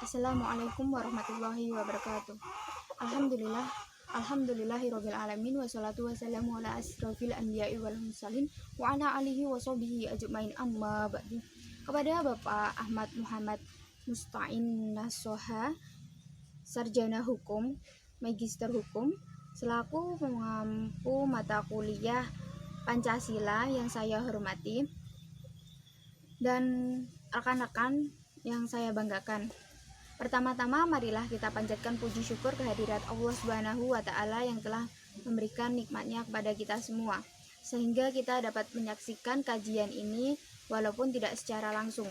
Assalamualaikum warahmatullahi wabarakatuh. Alhamdulillahirabbil alamin wassalatu wassalamu ala asrofil anbiya'i wal mursalin wa ala alihi wa sahbihi ajmain amma ba'du. Kepada Bapak Ahmad Muhammad Musta'in Nasoha, sarjana hukum, magister hukum, selaku pengampu mata kuliah Pancasila yang saya hormati dan rekan-rekan yang saya banggakan. Pertama-tama marilah kita panjatkan puji syukur kehadirat Allah Subhanahu wa Ta'ala yang telah memberikan nikmatnya kepada kita semua, sehingga kita dapat menyaksikan kajian ini walaupun tidak secara langsung.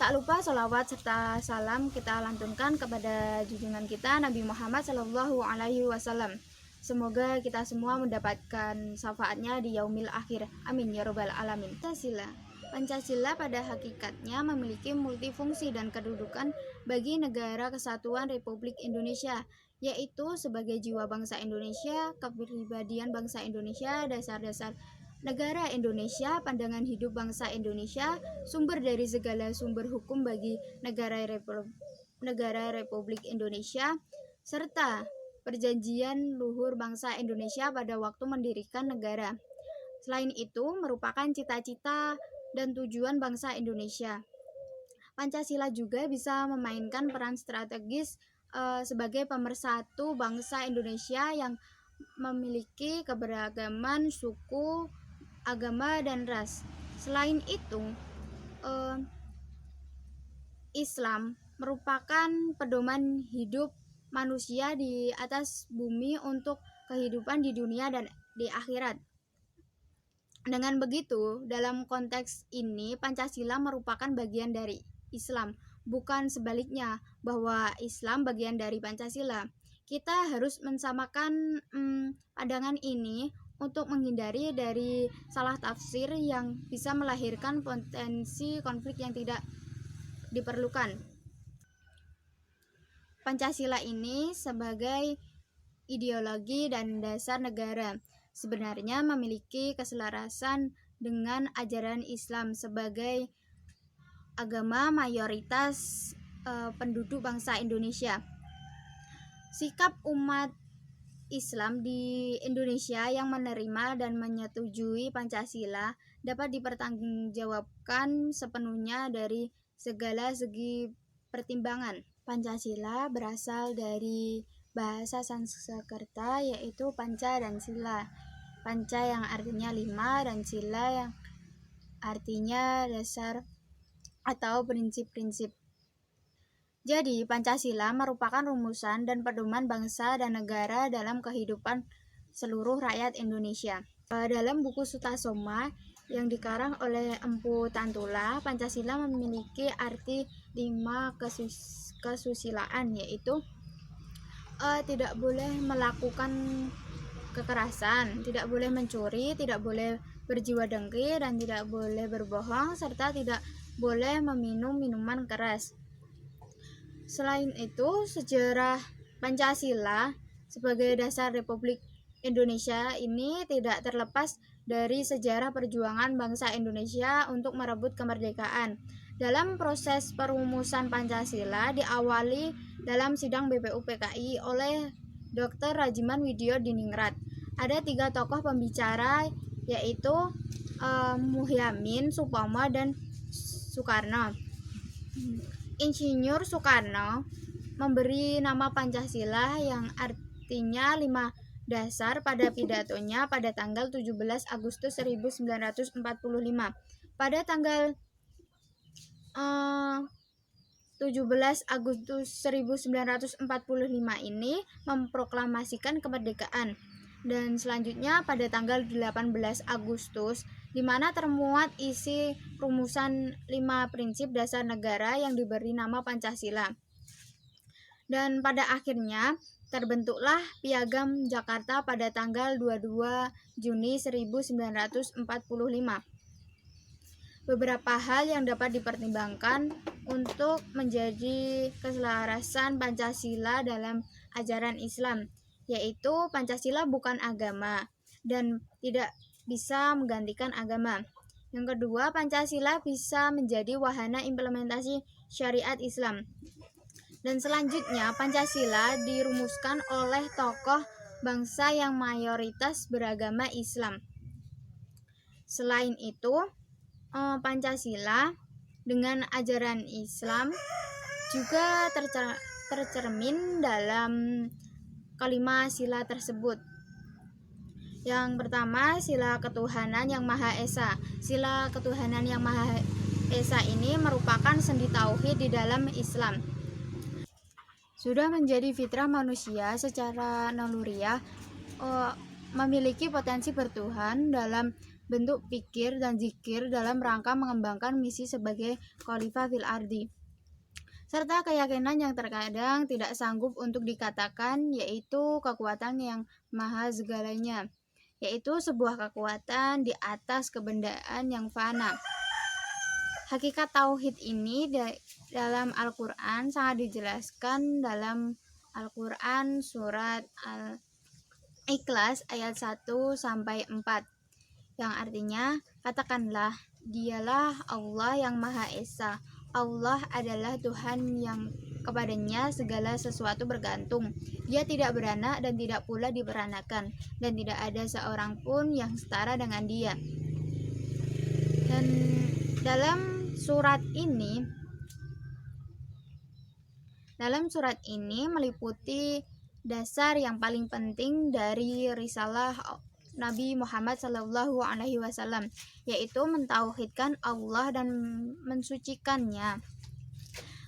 Tak lupa sholawat serta salam kita lantunkan kepada junjungan kita Nabi Muhammad SAW. Semoga kita semua mendapatkan syafaatnya di yaumil akhir. Amin ya robbal alamin. Pancasila pada hakikatnya memiliki multifungsi dan kedudukan bagi Negara Kesatuan Republik Indonesia, yaitu sebagai jiwa bangsa Indonesia, kepribadian bangsa Indonesia, dasar-dasar negara Indonesia, pandangan hidup bangsa Indonesia, sumber dari segala sumber hukum bagi negara Republik Indonesia, serta perjanjian luhur bangsa Indonesia pada waktu mendirikan negara. Selain itu, merupakan cita-cita dan tujuan bangsa Indonesia. Pancasila juga bisa memainkan peran strategis sebagai pemersatu bangsa Indonesia yang memiliki keberagaman suku, agama, dan ras. Selain itu, Islam merupakan pedoman hidup manusia di atas bumi untuk kehidupan di dunia dan di akhirat. Dengan begitu, dalam konteks ini Pancasila merupakan bagian dari Islam, bukan sebaliknya bahwa Islam bagian dari Pancasila. Kita harus mensamakan pandangan ini untuk menghindari dari salah tafsir yang bisa melahirkan potensi konflik yang tidak diperlukan. Pancasila ini sebagai ideologi dan dasar negara sebenarnya memiliki keselarasan dengan ajaran Islam sebagai agama mayoritas penduduk bangsa Indonesia. Sikap umat Islam di Indonesia yang menerima dan menyetujui Pancasila dapat dipertanggungjawabkan sepenuhnya dari segala segi pertimbangan. Pancasila berasal dari bahasa Sanskerta yaitu panca dan sila. Panca yang artinya 5 dan sila yang artinya dasar atau prinsip-prinsip. Jadi, Pancasila merupakan rumusan dan pedoman bangsa dan negara dalam kehidupan seluruh rakyat Indonesia. Dalam buku Sutasoma yang dikarang oleh Empu Tantula, Pancasila memiliki arti 5 kesusilaan, yaitu tidak boleh melakukan kekerasan, tidak boleh mencuri, tidak boleh berjiwa dengki, dan tidak boleh berbohong, serta tidak boleh meminum minuman keras. Selain itu, sejarah Pancasila sebagai dasar Republik Indonesia ini tidak terlepas dari sejarah perjuangan bangsa Indonesia untuk merebut kemerdekaan. Dalam proses perumusan Pancasila diawali dalam sidang BPUPKI oleh Dr. Rajiman Widyo Diningrat. Ada 3 tokoh pembicara, yaitu Muhyamin, Supomo, dan Soekarno. Insinyur Soekarno memberi nama Pancasila yang artinya 5 dasar pada pidatonya pada tanggal 17 Agustus 1945. Pada tanggal 17 Agustus 1945 ini memproklamasikan kemerdekaan, dan selanjutnya pada tanggal 18 Agustus di mana termuat isi rumusan 5 prinsip dasar negara yang diberi nama Pancasila. Dan pada akhirnya terbentuklah Piagam Jakarta pada tanggal 22 Juni 1945. Beberapa hal yang dapat dipertimbangkan untuk menjadi keselarasan Pancasila dalam ajaran Islam, yaitu Pancasila bukan agama dan tidak bisa menggantikan agama. Yang kedua, Pancasila bisa menjadi wahana implementasi syariat Islam. Dan selanjutnya, Pancasila dirumuskan oleh tokoh bangsa yang mayoritas beragama Islam. Selain itu, Pancasila dengan ajaran Islam juga tercermin dalam kelima sila tersebut. Yang pertama, sila ketuhanan yang Maha Esa. Sila ketuhanan yang Maha Esa ini merupakan sendi tauhid di dalam Islam. Sudah menjadi fitrah manusia secara naluriah memiliki potensi bertuhan dalam bentuk pikir dan zikir dalam rangka mengembangkan misi sebagai khalifah fil ardi, serta keyakinan yang terkadang tidak sanggup untuk dikatakan, yaitu kekuatan yang maha segalanya, yaitu sebuah kekuatan di atas kebendaan yang fana. Hakikat tauhid ini dalam Al-Quran sangat dijelaskan dalam Al-Quran surat Al-Ikhlas ayat 1-4, yang artinya, katakanlah, dialah Allah yang Maha Esa. Allah adalah Tuhan yang kepadanya segala sesuatu bergantung. Dia tidak beranak dan tidak pula diperanakan, dan tidak ada seorang pun yang setara dengan dia. Dan dalam surat ini meliputi dasar yang paling penting dari risalah Nabi Muhammad SAW, yaitu mentauhidkan Allah dan mensucikannya.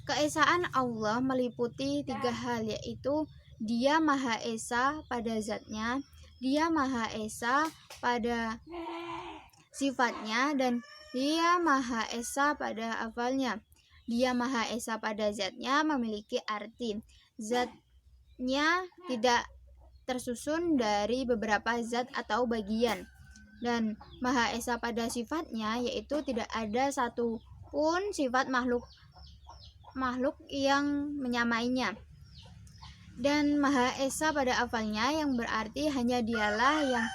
Keesaan Allah meliputi 3 hal, yaitu Dia Maha Esa pada zatnya, Dia Maha Esa pada sifatnya, dan Dia Maha Esa pada afalnya. Dia Maha Esa pada zatnya memiliki arti zatnya tidak tersusun dari beberapa zat atau bagian, dan Maha Esa pada sifatnya yaitu tidak ada satu pun sifat makhluk yang menyamainya, dan Maha Esa pada afalnya yang berarti hanya Dialah yang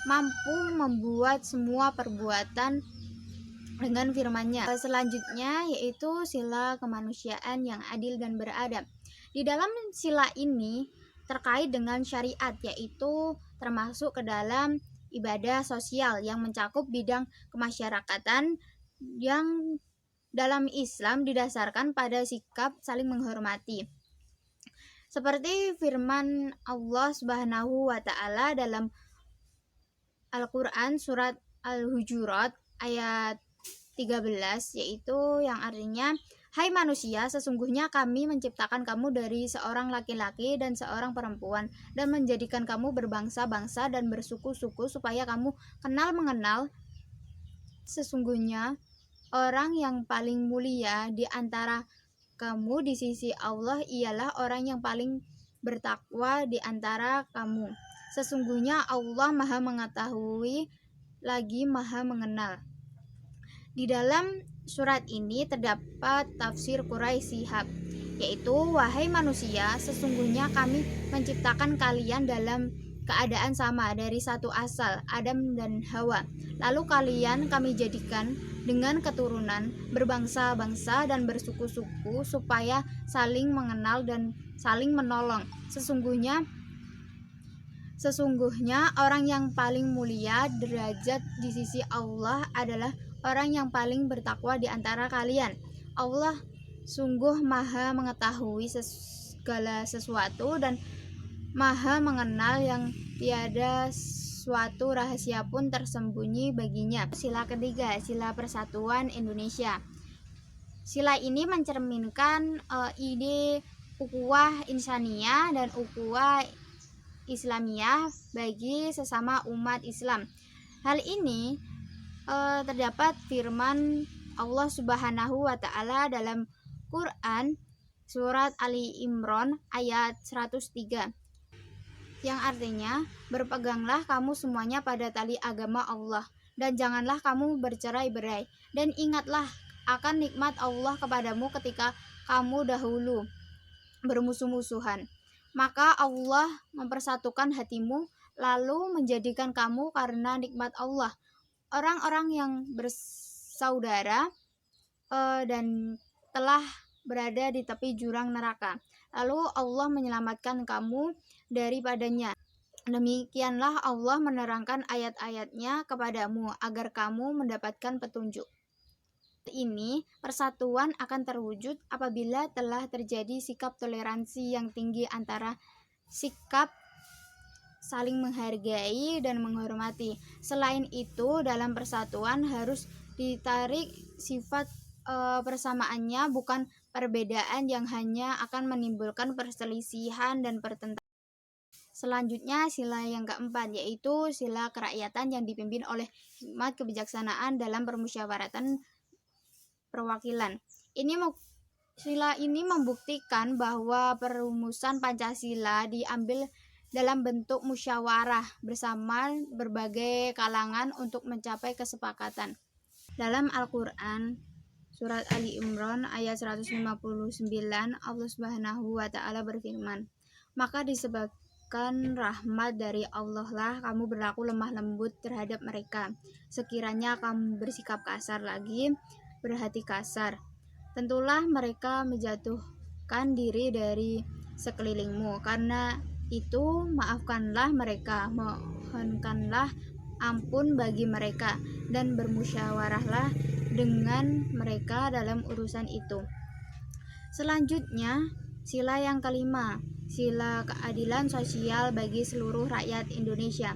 mampu membuat semua perbuatan dengan firman-Nya. Selanjutnya yaitu sila kemanusiaan yang adil dan beradab. Di dalam sila ini terkait dengan syariat, yaitu termasuk ke dalam ibadah sosial yang mencakup bidang kemasyarakatan yang dalam Islam didasarkan pada sikap saling menghormati. Seperti firman Allah Subhanahu wa Ta'ala dalam Al-Quran surat Al-Hujurat ayat 13, yaitu yang artinya, hai manusia, sesungguhnya kami menciptakan kamu dari seorang laki-laki dan seorang perempuan, dan menjadikan kamu berbangsa-bangsa dan bersuku-suku supaya kamu kenal mengenal. Sesungguhnya orang yang paling mulia di antara kamu di sisi Allah ialah orang yang paling bertakwa di antara kamu. Sesungguhnya Allah Maha Mengetahui lagi Maha Mengenal. Di dalam surat ini terdapat tafsir Quraisy Shihab, yaitu, wahai manusia, sesungguhnya kami menciptakan kalian dalam keadaan sama dari satu asal, Adam dan Hawa. Lalu kalian kami jadikan dengan keturunan, berbangsa-bangsa dan bersuku-suku supaya saling mengenal dan saling menolong. Sesungguhnya orang yang paling mulia derajat di sisi Allah adalah orang yang paling bertakwa di antara kalian. Allah sungguh Maha Mengetahui segala sesuatu dan Maha Mengenal, yang tiada suatu rahasia pun tersembunyi baginya. Sila ketiga, sila persatuan Indonesia. Sila ini mencerminkan ide ukhuwah insaniyah dan ukhuwah Islamiyah bagi sesama umat Islam. Hal ini terdapat firman Allah Subhanahu wa Ta'ala dalam Quran surat Ali Imran ayat 103, yang artinya, berpeganglah kamu semuanya pada tali agama Allah, dan janganlah kamu bercerai-berai, dan ingatlah akan nikmat Allah kepadamu ketika kamu dahulu bermusuh-musuhan. Maka Allah mempersatukan hatimu, lalu menjadikan kamu karena nikmat Allah orang-orang yang bersaudara dan telah berada di tepi jurang neraka. Lalu Allah menyelamatkan kamu daripadanya. Demikianlah Allah menerangkan ayat-ayatnya kepadamu agar kamu mendapatkan petunjuk. Ini persatuan akan terwujud apabila telah terjadi sikap toleransi yang tinggi antara sikap saling menghargai dan menghormati. Selain itu, dalam persatuan harus ditarik sifat persamaannya, bukan perbedaan yang hanya akan menimbulkan perselisihan dan pertentangan. Selanjutnya, sila yang keempat, yaitu sila kerakyatan yang dipimpin oleh hikmat kebijaksanaan dalam permusyawaratan perwakilan. Sila ini membuktikan bahwa perumusan Pancasila diambil dalam bentuk musyawarah bersama berbagai kalangan untuk mencapai kesepakatan. Dalam Al-Quran, surat Ali Imran ayat 159, Allah Subhanahu wa Ta'ala berfirman, "Maka disebabkan rahmat dari Allah lah kamu berlaku lemah lembut terhadap mereka. Sekiranya kamu bersikap kasar lagi, berhati kasar, tentulah mereka menjatuhkan diri dari sekelilingmu. Karena itu maafkanlah mereka, mohonkanlah ampun bagi mereka, dan bermusyawarahlah dengan mereka dalam urusan itu." Selanjutnya, sila yang kelima, sila keadilan sosial bagi seluruh rakyat Indonesia.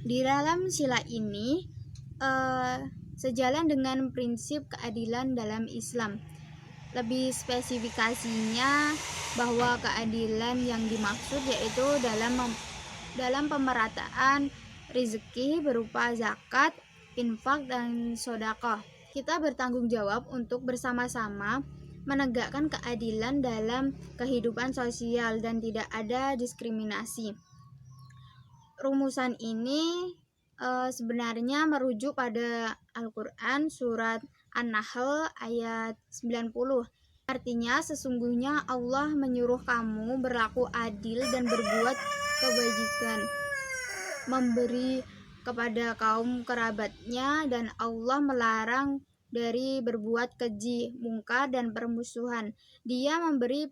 Di dalam sila ini sejalan dengan prinsip keadilan dalam Islam. Lebih spesifikasinya bahwa keadilan yang dimaksud yaitu dalam pemerataan rezeki berupa zakat, infak, dan sedekah. Kita bertanggung jawab untuk bersama-sama menegakkan keadilan dalam kehidupan sosial dan tidak ada diskriminasi. Rumusan ini sebenarnya merujuk pada Al-Quran surat An-Nahl ayat 90. Artinya, sesungguhnya Allah menyuruh kamu berlaku adil dan berbuat kebajikan, memberi kepada kaum kerabatnya, dan Allah melarang dari berbuat keji, mungkar, dan permusuhan. Dia memberi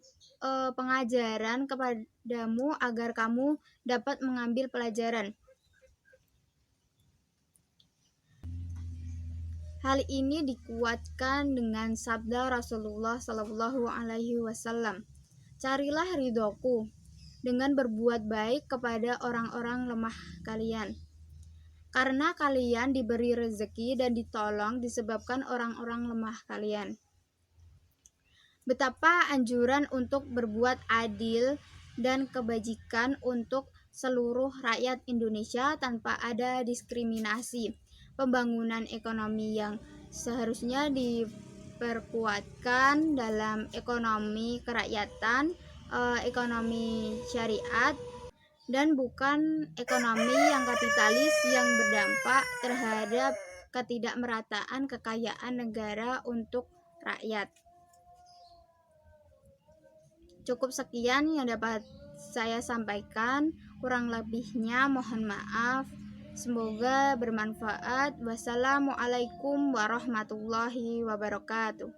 pengajaran kepadamu agar kamu dapat mengambil pelajaran. Hal ini dikuatkan dengan sabda Rasulullah Shallallahu Alaihi Wasallam, "Carilah ridhoku dengan berbuat baik kepada orang-orang lemah kalian, karena kalian diberi rezeki dan ditolong disebabkan orang-orang lemah kalian." Betapa anjuran untuk berbuat adil dan kebajikan untuk seluruh rakyat Indonesia tanpa ada diskriminasi. Pembangunan ekonomi yang seharusnya diperkuatkan dalam ekonomi kerakyatan, ekonomi syariat, dan bukan ekonomi yang kapitalis yang berdampak terhadap ketidakmerataan kekayaan negara untuk rakyat. Cukup sekian yang dapat saya sampaikan, kurang lebihnya mohon maaf. Semoga bermanfaat. Wassalamualaikum warahmatullahi wabarakatuh.